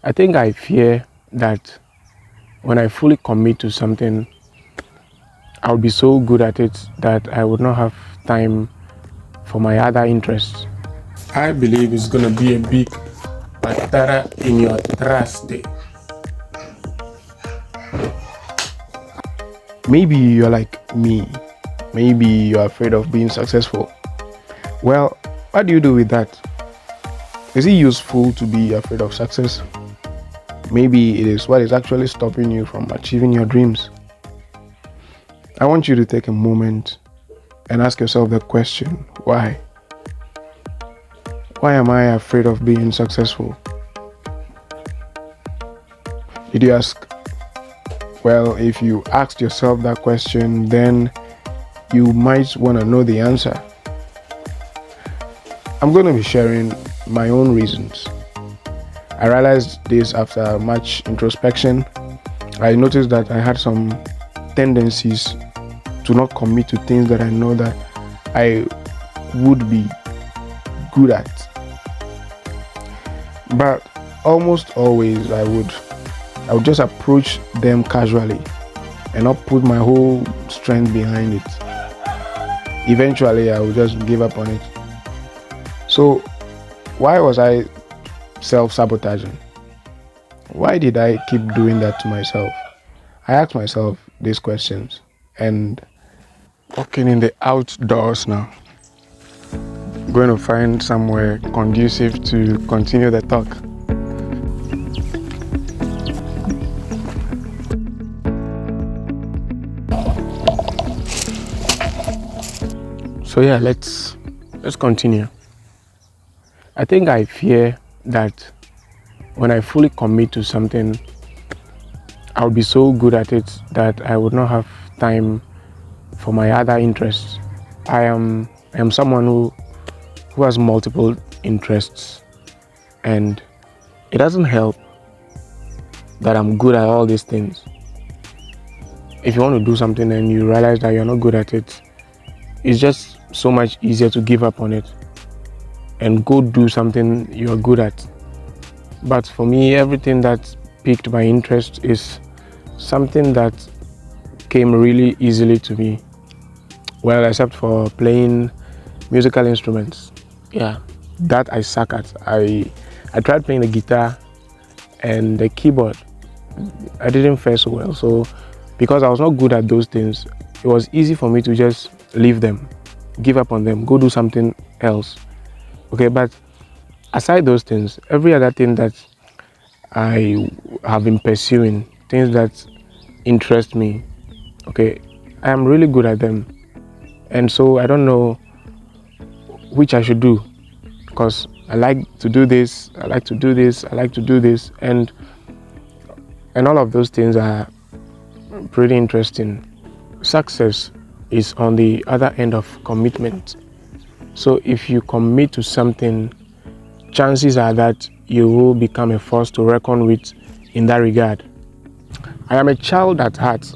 I think I fear that when I fully commit to something, I'll be so good at it that I would not have time for my other interests. I believe it's gonna be a big patara in your trust day. Maybe you're like me. Maybe you're afraid of being successful. Well, what do you do with that? Is it useful to be afraid of success? Maybe it is what is actually stopping you from achieving your dreams. I want you to take a moment and ask yourself the question, why? Why am I afraid of being successful? Did you ask? Well, if you asked yourself that question, then you might want to know the answer. I'm going to be sharing my own reasons. I realized this after much introspection. I noticed that I had some tendencies to not commit to things that I know that I would be good at. But almost always I would just approach them casually and not put my whole strength behind it. Eventually I would just give up on it. So why was I self-sabotaging? Why did I keep doing that to myself? I asked myself these questions and walking in the outdoors now. I'm going to find somewhere conducive to continue the talk. So yeah, let's continue. I think I fear that when I fully commit to something, I'll be so good at it that I would not have time for my other interests. I am someone who has multiple interests, and it doesn't help that I'm good at all these things. If you want to do something and you realize that you're not good at it, it's just so much easier to give up on it and go do something you're good at. But for me, everything that piqued my interest is something that came really easily to me. Well, except for playing musical instruments. Yeah, that I suck at. I tried playing the guitar and the keyboard. I didn't fare so well. So because I was not good at those things, it was easy for me to just leave them, give up on them, go do something else. Okay, but aside those things, every other thing that I have been pursuing, things that interest me, okay, I am really good at them. And so I don't know which I should do, because I like to do this, I like to do this, I like to do this, and all of those things are pretty interesting. Success is on the other end of commitment. So if you commit to something, chances are that you will become a force to reckon with in that regard. I am a child at heart.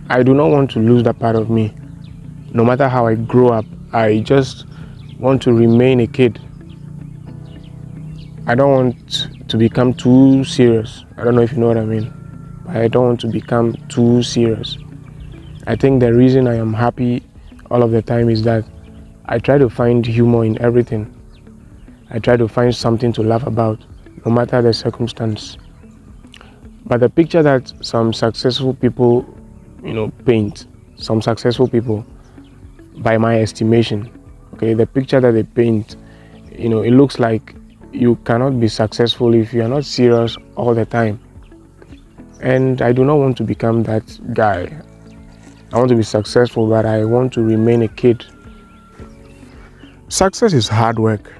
I do not want to lose that part of me. No matter how I grow up, I just want to remain a kid. I don't want to become too serious. I don't know if you know what I mean. I don't want to become too serious. I think the reason I am happy all of the time is that I try to find humor in everything. I try to find something to laugh about, no matter the circumstance. But the picture that some successful people, paint, some successful people, by my estimation, okay, the picture that they paint, it looks like you cannot be successful if you are not serious all the time. And I do not want to become that guy. I want to be successful, but I want to remain a kid. Success is hard work.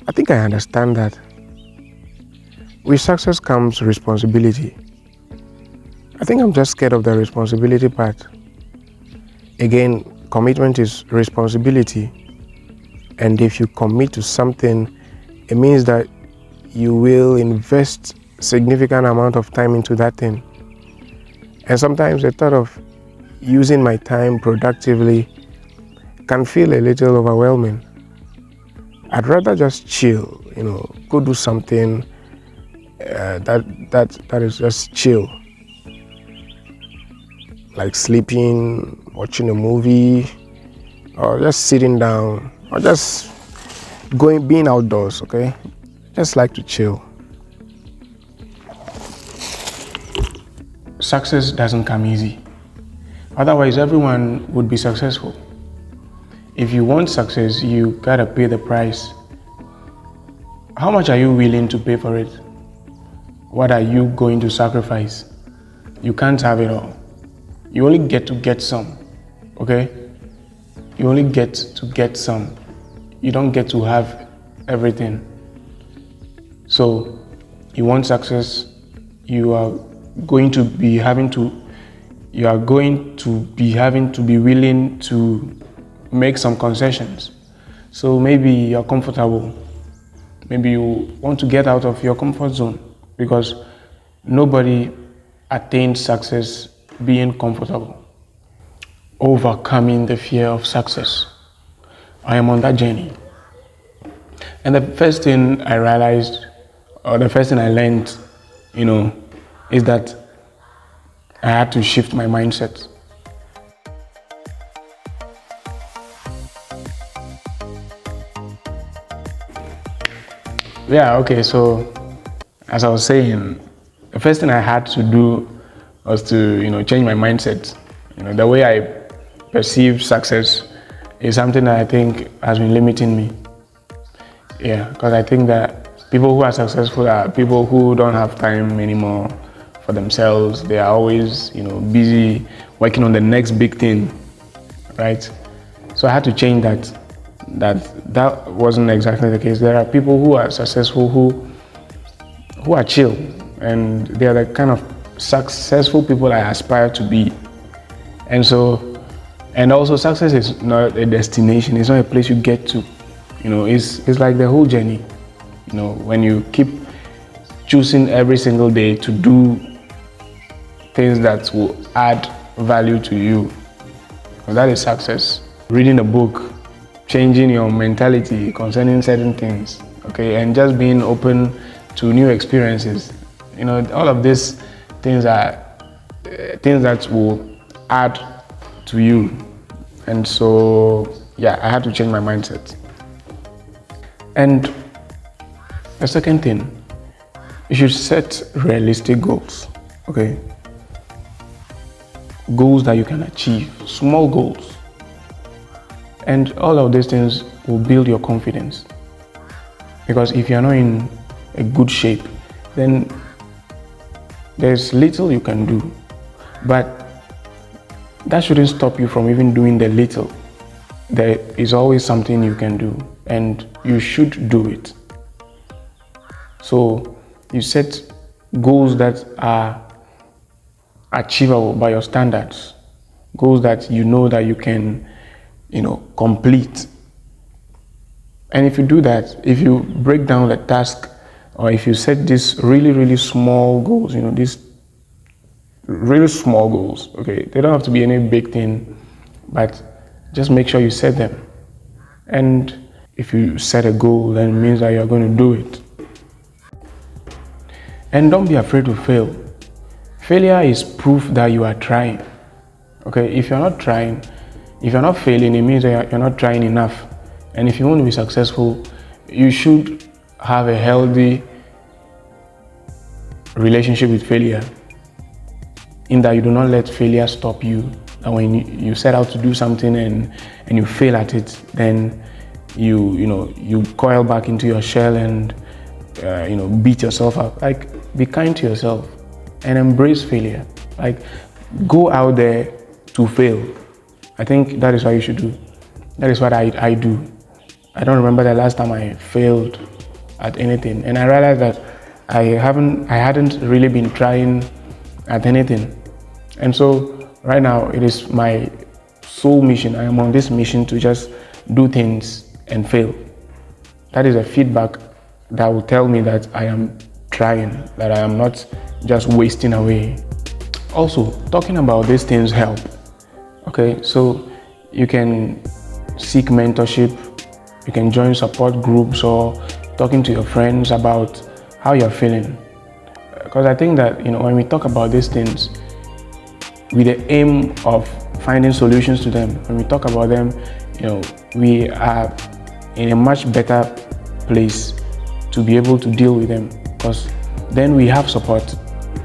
I think I understand that. With success comes responsibility. I think I'm just scared of the responsibility part. Again, commitment is responsibility. And if you commit to something, it means that you will invest significant amount of time into that thing. And sometimes the thought of using my time productively can feel a little overwhelming. I'd rather just chill, go do something That is just chill, like sleeping, watching a movie, or just sitting down, or just being outdoors. Okay, just like to chill. Success doesn't come easy. Otherwise, everyone would be successful. If you want success, you gotta pay the price. How much are you willing to pay for it? What are you going to sacrifice? You can't have it all. You only get some, okay? You only get to get some. You don't get to have everything. So, you want success, you are going to be having to be willing to make some concessions. So maybe you're comfortable. Maybe you want to get out of your comfort zone, because nobody attains success being comfortable. Overcoming the fear of success. I am on that journey. And the first thing I realized, or the first thing I learned, is that I had to shift my mindset. Yeah, okay, so as I was saying, the first thing I had to do was to, change my mindset. The way I perceive success is something that I think has been limiting me. Yeah, because I think that people who are successful are people who don't have time anymore for themselves. They are always, busy working on the next big thing, right? So I had to change that. That wasn't exactly the case. There are people who are successful who are chill, and they are the kind of successful people I aspire to be. And also success is not a destination. It's not a place you get to. It's like the whole journey. When you keep choosing every single day to do things that will add value to you, that is success. Reading a book, changing your mentality concerning certain things, okay, and just being open to new experiences. All of these things are things that will add to you. And so, yeah, I had to change my mindset. And the second thing, you should set realistic goals, okay? Goals that you can achieve, small goals. And all of these things will build your confidence. Because if you're not in a good shape, then there's little you can do. But that shouldn't stop you from even doing the little. There is always something you can do, and you should do it. So you set goals that are achievable by your standards, goals that you know that you can complete. And if you do that, if you break down the task, or if you set these really, really small goals, these really small goals, okay, they don't have to be any big thing, but just make sure you set them. And if you set a goal, then it means that you're going to do it. And don't be afraid to fail. Failure is proof that you are trying. Okay, if you're not trying, if you're not failing, it means that you're not trying enough. And if you want to be successful, you should have a healthy relationship with failure, in that you do not let failure stop you. And when you set out to do something and you fail at it, then you coil back into your shell and beat yourself up. Like, be kind to yourself and embrace failure. Like, go out there to fail. I think that is what you should do. That is what I do. I don't remember the last time I failed at anything, and I realized that I hadn't really been trying at anything. And so right now it is my sole mission. I am on this mission to just do things and fail. That is a feedback that will tell me that I am trying, that I am not just wasting away. Also, talking about these things help. Okay, so you can seek mentorship, you can join support groups, or talking to your friends about how you're feeling. Because I think that, when we talk about these things with the aim of finding solutions to them, when we talk about them, we are in a much better place to be able to deal with them, because then we have support.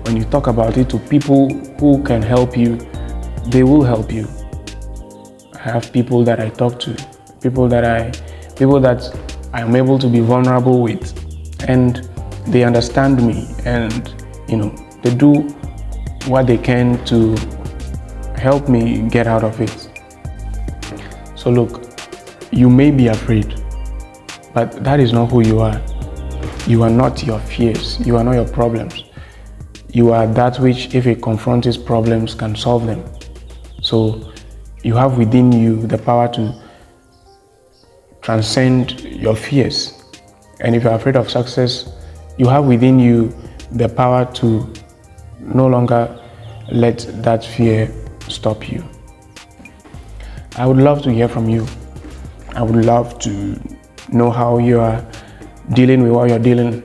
When you talk about it to people who can help you, they will help you. I have people that I talk to, people that I am able to be vulnerable with, and they understand me, and they do what they can to help me get out of it. So look, you may be afraid, but that is not who you are. You are not your fears. You are not your problems. You are that which, if it confronts its problems, can solve them. So you have within you the power to transcend your fears. And if you're afraid of success, you have within you the power to no longer let that fear stop you. I would love to hear from you. I would love to know how you are dealing with what you're dealing.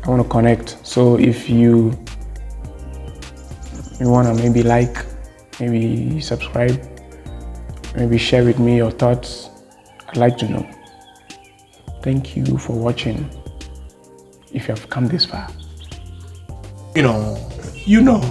I want to connect. So if you want to maybe like, maybe subscribe, maybe share with me your thoughts, I'd like to know. Thank you for watching. If you have come this far. You know.